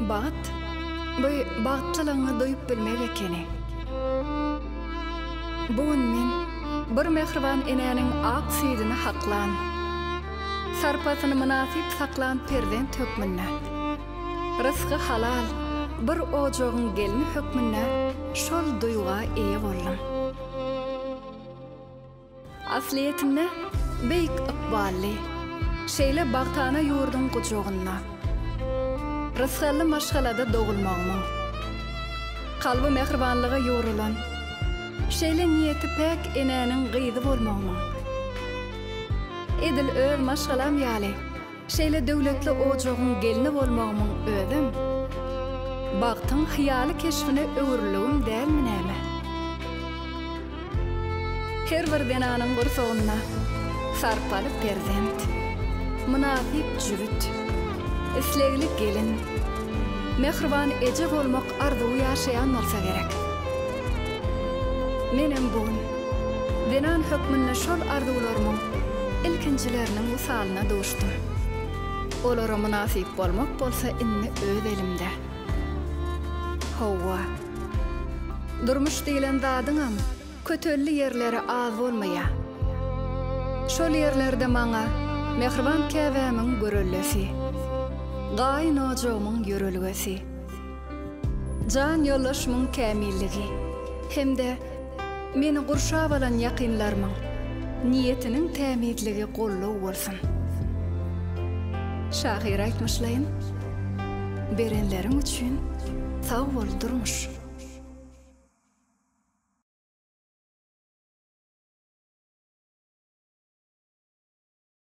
Baht, bu bagtlalygyny doýup bilmek ekeni. Bugun men bir mehriban enäniň ak süýdüni haklan. Sarpatyny münasip saklan perden tökmünne. Rızky halal, bir ojagyň gelini hökmünne şol duýuga eýe boldum. Asliýetinde beýik ykbally, şeýle bagtana ýurdun gujogyna. Rızkaly maşgalada dogulmagmyň. Kalby mehribanlyga ýurulan, şeýle niýeti pek enäniň gyýdy bolmagmyň. Edil öz maşgalam ýaly, şeýle döwletli ojagyň gelini bolmagmyň özüm. Bagtyň hyýaly keşfine öwürligim dälmi näme? Her bir denanyň gursogyna sarpaly perzent, münasip jürit, islegli gelin, mehriban eje bolmak arzuwy ýaşaýan bolsa gerek. Menem bugun denan hökmünde şol arzuwlarymyň ilkinjileriniň misalyna doşdum. Olara münasip bolmak bolsa inni öz elimde. Hawa. Durmuş diýilen zadyňam kötelli ýerleri az bolmaýa. Şol ýerlerde maňa mehriban käbämiň görüllesi, gaýyn ojagymyň ýörelgesi, jan ýollaşmyň kämilligi, hemde meni gurşap alan ýakynlarymyň niýetiniň tämidligi gollaw bolsun. Şahyr aýtmyşlaýyn, berenleriň üçin sag bol durmuş.